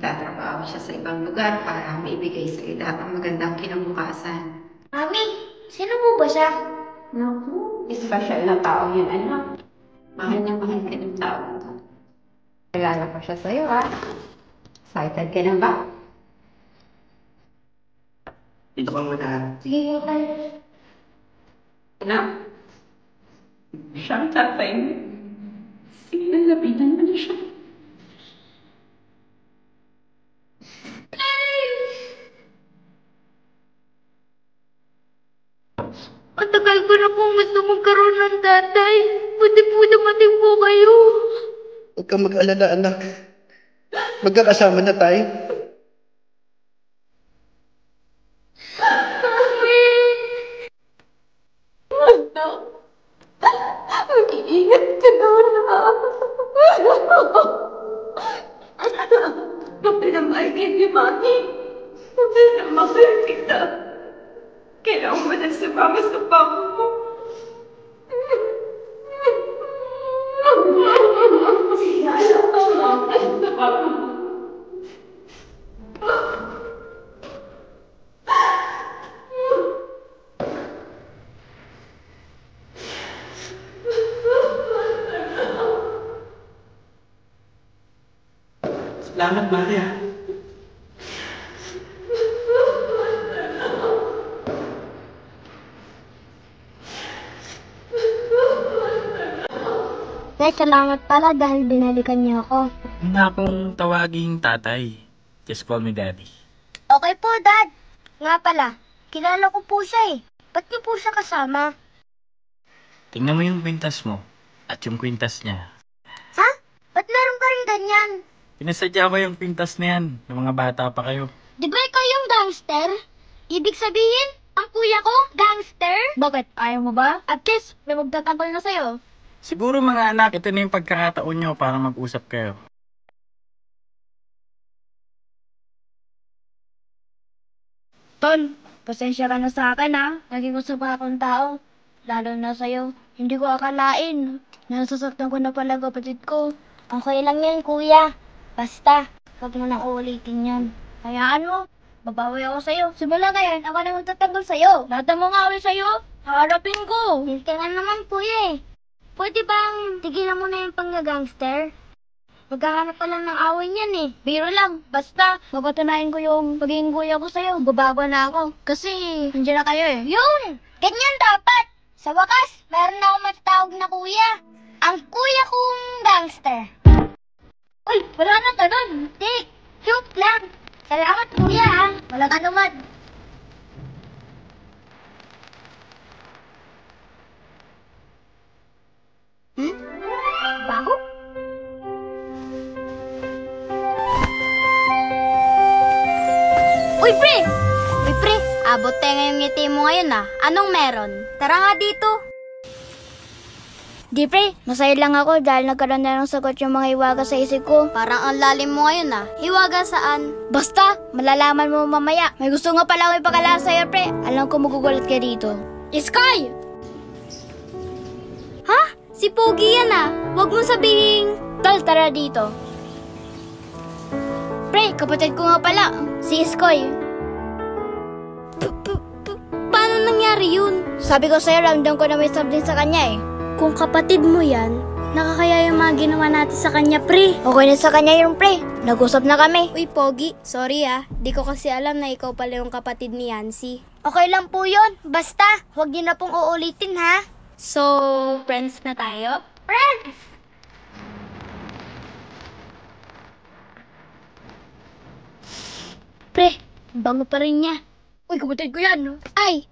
Tatrabaho siya sa ibang lugar para maibigay sa'yo lahat ng magandang kinabukasan. Mami, sino mo ba siya? Naku, espesyal na tao yun, anak. Mahal na mahal ka ng tao to. Kilala ko siya sa'yo, Excited ka na ba? Dito ka muna. Sige, tayo. Anak, siyang tatay mo. Sige, lapitan mo na siya. Matagal ko na pong gusto magkaroon ng tatay. Buti po dumating po kayo. Huwag kang mag-alala, anak. Magkakasama na tayo. Mag-iingat ka na, anak. Mapinamahal ka ni Mami. Mapinamahal kita. Kailangan mo na sumama sa papa mo. Salamat, Maria. Tay, salamat pala dahil binalikan niyo ako. Huwag na akong tawaging tatay. Just call me daddy. Okay po, Dad. Nga pala, kilala ko po siya Ba't niyo po siya kasama? Tingnan mo yung kwintas mo at yung kwintas niya. Ha? Ba't meron ka rin ganyan? Pinasadya ko yung kwintas na yan ng mga bata pa kayo. Di ba ikaw yung gangster? Ibig sabihin, ang kuya ko, gangster? Bakit? Ayaw mo ba? At least, may magtatanggol na sa'yo. Siguro mga anak, ito na yung pagkakataon nyo para mag-usap kayo. Tol, pasensya ka na sa akin Naging usap akong tao. Lalo na sa'yo. Hindi ko akalain. Nasasaktan ko na pala kapatid ko. Okay lang yan, kuya. Basta, huwag mo nang uulitin yun. Hayaan mo. Babawi ako sa'yo. Simula ngayon, ako na magtatanggol sa'yo. Lahat ng mga away sa'yo, haharapin ko. Hindi ka naman, kuya Pwede bang tigilan mo na yung pang-gangster? Maghahanap pa lang ng away niyan Biro lang. Basta, mapatunayan ko yung pagiging kuya ko sa'yo. Babago na ako. Kasi, nandiyan na kayo Yun! Ganyan dapat! Sa wakas, meron na akong matatawag na kuya. Ang kuya kong gangster. Uy, wala na ganun. Hindi, joke lang. Salamat, kuya Wala ka naman. Bago? Uy, pre! Uy, pre! Abot tayo ngayong ngiti mo ngayon Anong meron? Tara nga dito. Di pre, masaya lang ako dahil nagkaroon na ng sagot yung mga hiwaga sa isip ko. Parang ang lalim mo ngayon ah. Hiwaga saan? Basta, malalaman mo mamaya. May gusto nga pala ako ipakala sa'yo pre. Alam ko magugulat ka dito. Sky! Ha? Si Pogi yan ah. Huwag mo sabihin. Tara dito. Pre, kapatid ko nga pala. Si Sky. Paano nangyari yun? Sabi ko sa'yo, ramdam ko na may something sa kanya eh. Kung kapatid mo yan, nakakaya yung mga ginawa natin sa kanya, pre. Okay na sa kanya yung pre. Nag-usap na kami. Uy, Pogi, sorry ah. Di ko kasi alam na ikaw pala yung kapatid ni Yancy. Okay lang po yun. Basta, huwag niyo na pong uulitin ha. So, friends na tayo? Friends! Pre, bango pa rin niya. Uy, kapatid ko yan, no? Ay!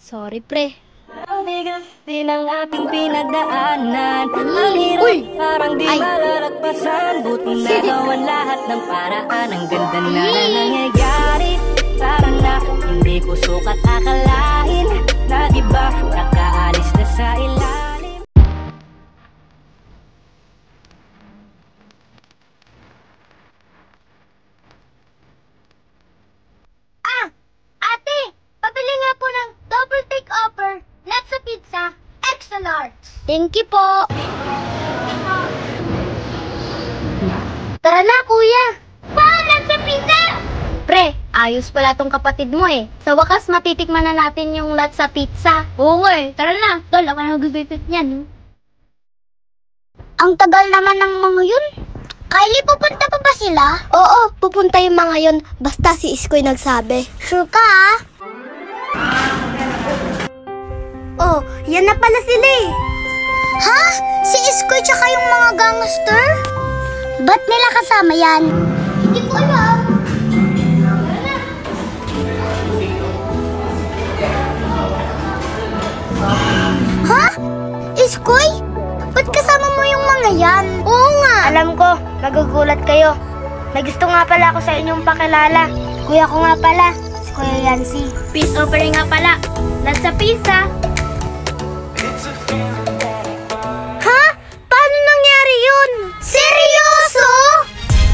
Sorry, pre. Ang bigas din ang ating pinagdaanan. Ang hirap parang di malalagpasan. Buti nagawan lahat ng paraan. Ang ganda na nangyayari. Tara na, hindi ko sukat akalain. Nag-iba, nakaalis na sa ilalim. Ate, pabili nga po ng double take offer. Let's a pizza, extra large. Thank you po. Tara na, kuya. Let's a pizza! Pre, ayos pala tong kapatid mo eh. Sa wakas, matitikman na natin yung latsa pizza. Oo nga eh. Tara na. Tol, ako na magbibipit niyan. Ang tagal naman ng mga yun. Kylie, pupunta pa ba sila? Oo, pupunta yung mga yun. Basta si Iskoy nagsabi. Sure ka ah? Oh, yan na pala sila eh. Ha? Si Iskoy tsaka yung mga gangster? Ba't nila kasama yan? Hindi ko alam. Ha? Iskoy? Ba't kasama mo yung mga yan? Oo nga. Alam ko, magugulat kayo. May gusto nga pala ako sa inyong pakilala. Kuya ko nga pala, si Kuya Yancy. Peace offering nga pala. Latsa pizza. Ha? Paano nangyari yun? Seryoso?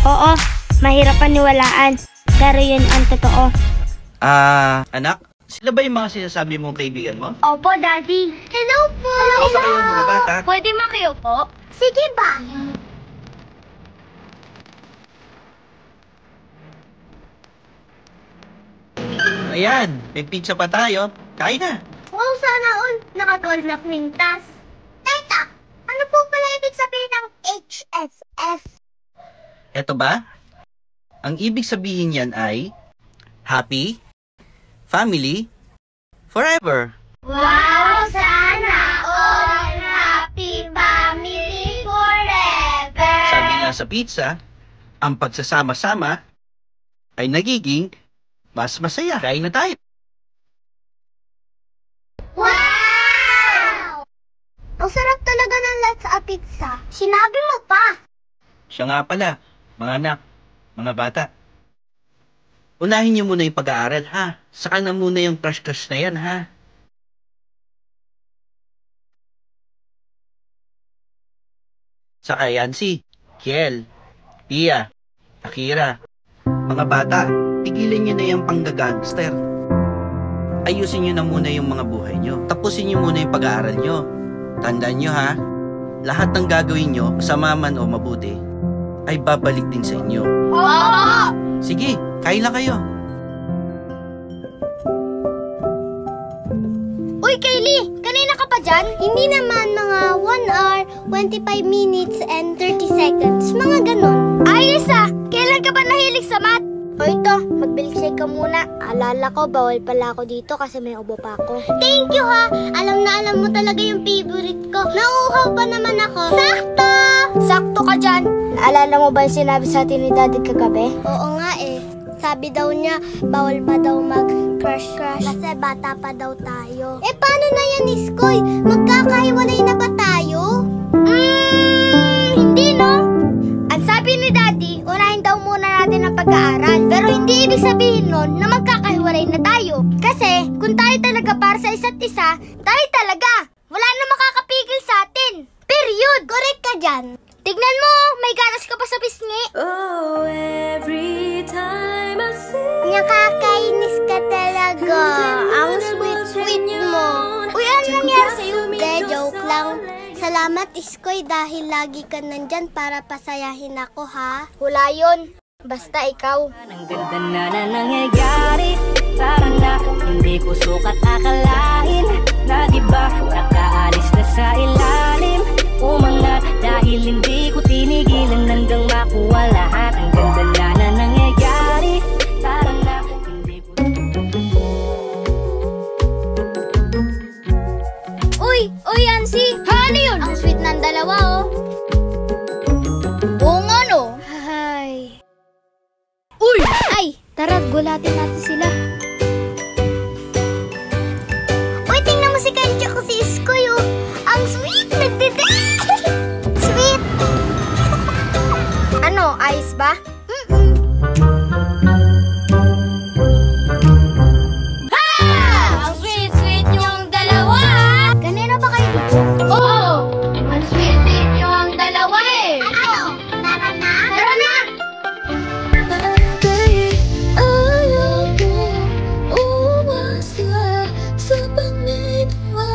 Oo, mahirap paniwalaan. Pero yun ang totoo. Anak, sila ba yung mga sinasabi mong kaibigan mo? Opo, Daddy. Hello po. Ako ba kayo mga bata? Pwede makiyo po? Sige ba? Ayan, may pizza pa tayo. Kain na. Wow, sana all. Naka-12 na kwintas. Teka, ano po pala ibig sabihin ng HSF? Eto ba? Ang ibig sabihin yan ay happy, family, forever. Wow, sana all. Happy family forever. Sabi nga sa pizza, ang pagsasama-sama ay nagiging mas masaya. Kain na tayo. Wow! Ang sarap talaga ng latsa pizza. Sinabi mo pa. Siya nga pala, mga anak, mga bata. Unahin niyo muna yung pag-aaral, ha? Saka na muna yung crush-crush na yan, ha? Saka Yancy, Kiel, Pia, Akira. Mga bata, tigilan niyo na yung panggagangster. Ayusin niyo na muna yung mga buhay niyo. Tapusin niyo muna yung pag-aaral niyo. Tandaan niyo, ha? Lahat ng gagawin niyo, masama man o mabuti, ay babalik din sa inyo. Sige, kain lang kayo. Uy, Kylie! Kanina ka pa dyan? Hindi naman, mga 1 hour, 25 minutes, and 30 seconds. Mga ganon. Ayos ah! Kailan ka ba nahilig sa math? O ito, mag-milkshake ka muna. Alala ko, bawal pala ako dito kasi may ubo pa ako. Thank you ha! Alam na alam mo talaga yung favorite ko. Nauuhaw pa naman ako. Sakto! Sakto ka dyan! Naalala mo ba yung sinabi sa atin ni Daddy kagabi? Oo nga eh. Sabi daw niya, bawal pa daw mag-crush kasi bata pa daw tayo. Eh paano na yan, Iskoy? Magkakahiwalay na ba tayo? Hindi no? Ang sabi ni Daddy, unahin daw muna natin ang pag-aaral. Pero hindi ibig sabihin nun na magkakahiwalay na tayo. Kasi kung tayo talaga para sa isa't isa, tayo talaga. Wala na makakapigil sa atin. dyan. Tignan mo, may gatas ka pa sa pisngi. Oh, every time I see Nakakainis ka talaga. Ang sweet-sweet mo. Uy, ano nangyari sa'yo? De, joke lang. Salamat, Iskoy, dahil lagi ka nandyan para pasayahin ako, ha? Wala yun. Basta ikaw. ang ganda na nangyayari. Tara na, hindi ko sukat akalain na diba nakaalis na sa ilalim. Umangat dahil hindi ko tinigilan hanggang makuha lahat. Ang ganda na nangyayari. Tara na, hindi ko... Uy, Yancy! Ano yun? Ang sweet ng dalawa, oh. Oo nga, no? Ay. Uy! Ay, tara, gulatin natin sila. Uy, tingnan mo si Kancha ko si Iskoy, oh. Ang sweet! Sweet! Ano, ayos ba? Ang sweet-sweet yung dalawa! Ganito ba kayo dito? Oo! Ang sweet-sweet yung dalawa, eh! Ano? Tara na? Tara na! Ayaw ko umasa sa pangitawa.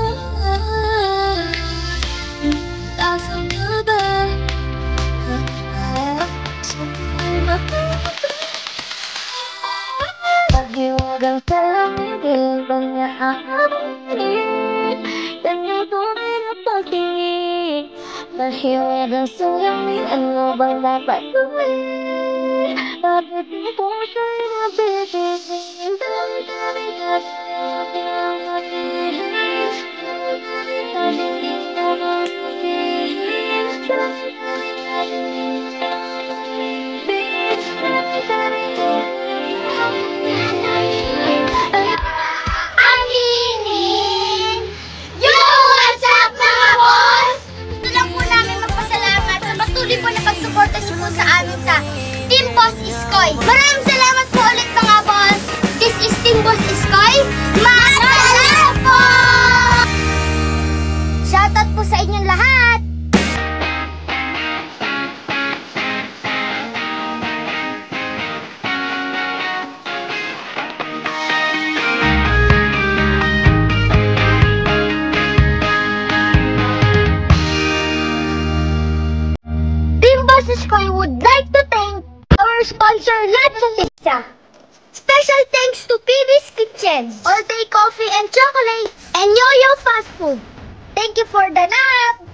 Asan ka ba? Sa'yo'y makakita. Paghiwagang salamigil ba niya aaminin? Kanyang tunay na pagtingin. Paghiwagang salamigil, ano bang dapat gawin? Bakit mo po sa'yo nabibigin? Dami-dami kasi ang pinanganin. Dami-dami hindi mo masabihin. Dami-dami kasi Aminin! Yo! What's up, mga boss? Gusto lang po namin magpasalamat sa patuloy po na pagsuporta niyo po sa amin sa Team Boss Iskoy. Maraming salamat po ulit, mga boss. This is Team Boss Iskoy. Masalamat po! Shoutout po sa inyong lahat. Team Boss Iskoy would like to thank our sponsor, Latsa Pizza. Special thanks to PB's Kitchen, All Day Coffee and Chocolate, and Yo-Yo Fast Food. Thank you for the nap!